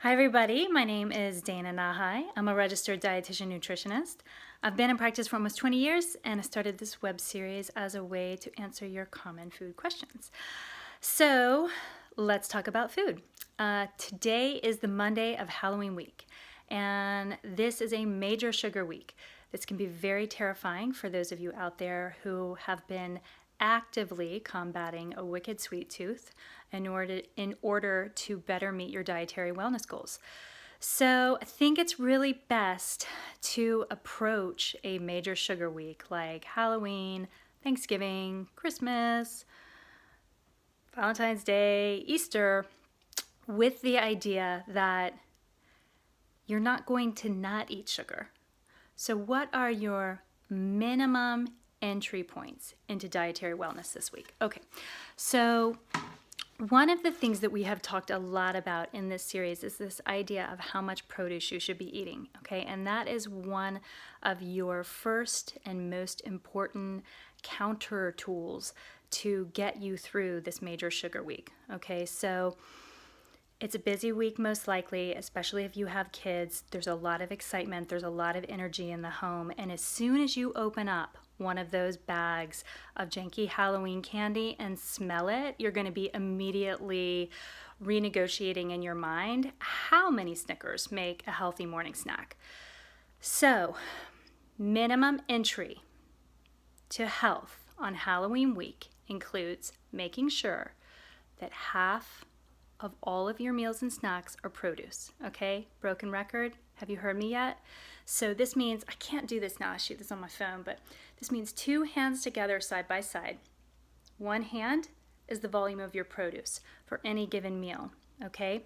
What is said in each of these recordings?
Hi everybody, my name is Dana Nahai. I'm a registered dietitian nutritionist. I've been in practice for almost 20 years and I started this web series as a way to answer your common food questions. So let's talk about food. Today is the Monday of Halloween week and this is a major sugar week. This can be very terrifying for those of you out there who have been actively combating a wicked sweet tooth in order to better meet your dietary wellness goals. So I think it's really best to approach a major sugar week like Halloween, Thanksgiving, Christmas, Valentine's Day, Easter, with the idea that you're not going to not eat sugar. So what are your minimum entry points into dietary wellness this week? Okay, so one of the things that we have talked a lot about in this series is this idea of how much produce you should be eating, okay? And that is one of your first and most important counter tools to get you through this major sugar week, okay? So it's a busy week most likely, especially if you have kids. There's a lot of excitement, there's a lot of energy in the home, and as soon as you open up one of those bags of janky Halloween candy and smell it, you're going to be immediately renegotiating in your mind how many Snickers make a healthy morning snack. So, minimum entry to health on Halloween week includes making sure that half of all of your meals and snacks are produce, okay? Broken record, have you heard me yet? So this means, I can't do this now, I shoot this on my phone, but this means two hands together side by side. One hand is the volume of your produce for any given meal, okay?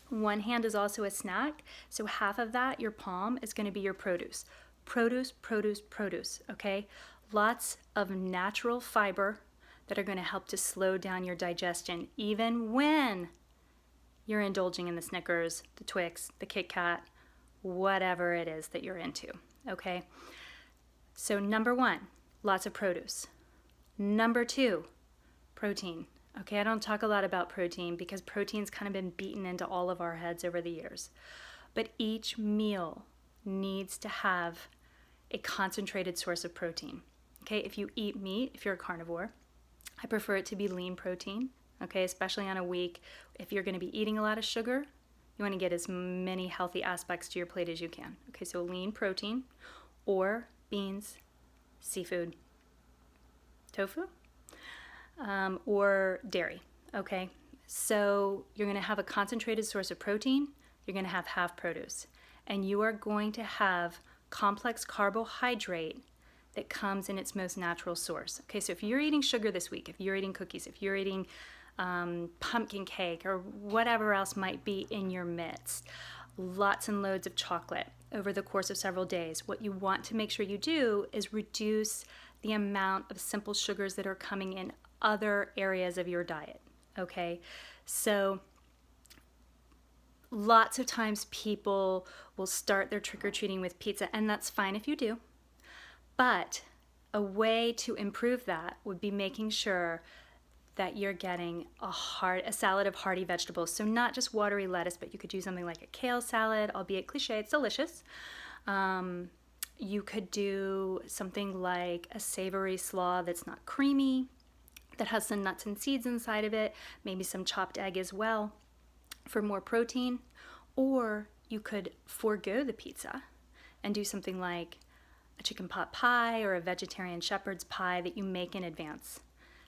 One hand is also a snack, so half of that, your palm, is gonna be your produce. Produce, produce, produce, okay? Lots of natural fiber that are gonna help to slow down your digestion, even when you're indulging in the Snickers, the Twix, the Kit Kat, whatever it is that you're into, okay? So number one, lots of produce. Number two, protein. Okay, I don't talk a lot about protein because protein's kind of been beaten into all of our heads over the years. But each meal needs to have a concentrated source of protein. Okay, if you eat meat, if you're a carnivore, I prefer it to be lean protein. Okay, especially on a week, if you're gonna be eating a lot of sugar, you wanna get as many healthy aspects to your plate as you can. Okay, so lean protein or beans, seafood, tofu, or dairy, okay? So you're gonna have a concentrated source of protein, you're gonna have half produce, and you are going to have complex carbohydrate that comes in its most natural source. Okay, so if you're eating sugar this week, if you're eating cookies, if you're eating pumpkin cake or whatever else might be in your midst, lots and loads of chocolate over the course of several days, what you want to make sure you do is reduce the amount of simple sugars that are coming in other areas of your diet, okay? So lots of times people will start their trick-or-treating with pizza, and that's fine if you do. But a way to improve that would be making sure that you're getting a salad of hearty vegetables. So not just watery lettuce, but you could do something like a kale salad, albeit cliche, it's delicious. You could do something like a savory slaw that's not creamy, that has some nuts and seeds inside of it, maybe some chopped egg as well for more protein. Or you could forego the pizza and do something like a chicken pot pie or a vegetarian shepherd's pie that you make in advance.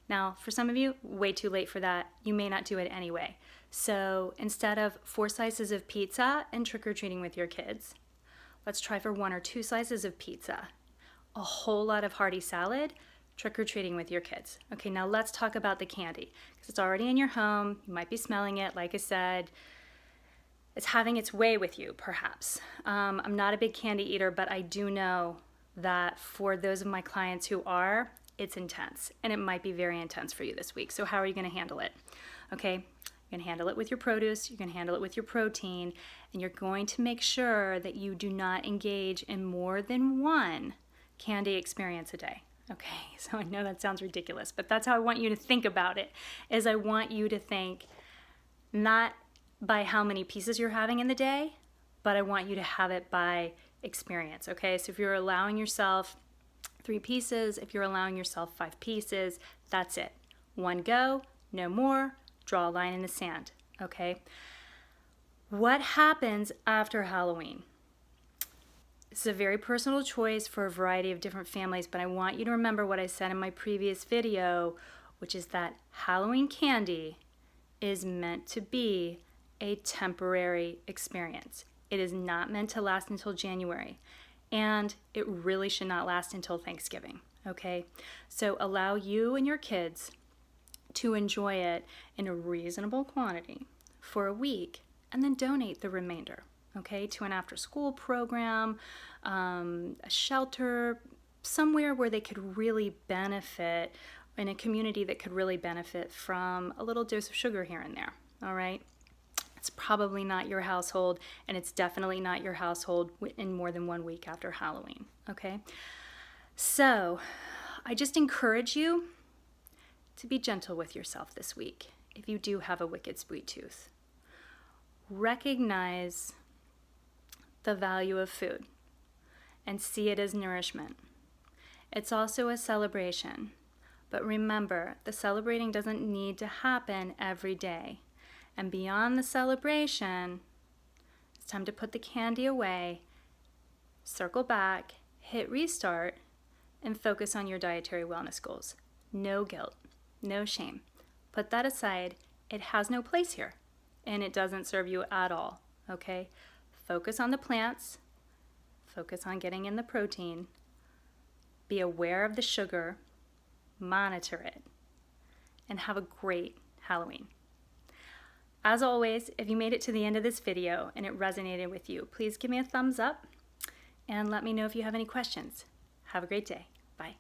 Now, for some of you, way too late for that. You may not do it anyway. So instead of 4 slices of pizza and trick-or-treating with your kids, let's try for 1 or 2 slices of pizza, a whole lot of hearty salad, trick-or-treating with your kids. Okay, now let's talk about the candy, because it's already in your home. You might be smelling it. Like I said, it's having its way with you, perhaps. I'm not a big candy eater, but I do know that for those of my clients who are, it's intense, and it might be very intense for you this week. So how are you gonna handle it? Okay, you're gonna handle it with your produce, you're gonna handle it with your protein, and you're going to make sure that you do not engage in more than one candy experience a day. Okay, so I know that sounds ridiculous, but that's how I want you to think about it, is I want you to think not by how many pieces you're having in the day, but I want you to have it by experience, okay? So if you're allowing yourself 3 pieces, if you're allowing yourself 5 pieces, that's it. One go, no more, draw a line in the sand, okay? What happens after Halloween? It's a very personal choice for a variety of different families, but I want you to remember what I said in my previous video, which is that Halloween candy is meant to be a temporary experience. It is not meant to last until January, and it really should not last until Thanksgiving, okay? So allow you and your kids to enjoy it in a reasonable quantity for a week, and then donate the remainder, okay, to an after-school program, a shelter, somewhere where they could really benefit, in a community that could really benefit from a little dose of sugar here and there, all right? It's probably not your household, and it's definitely not your household in more than 1 week after Halloween, okay? So I just encourage you to be gentle with yourself this week if you do have a wicked sweet tooth. Recognize the value of food and see it as nourishment. It's also a celebration, but remember, the celebrating doesn't need to happen every day. And beyond the celebration, it's time to put the candy away, circle back, hit restart, and focus on your dietary wellness goals. No guilt, no shame. Put that aside. It has no place here, and it doesn't serve you at all, okay? Focus on the plants, focus on getting in the protein, be aware of the sugar, monitor it, and have a great Halloween. As always, if you made it to the end of this video and it resonated with you, please give me a thumbs up and let me know if you have any questions. Have a great day. Bye.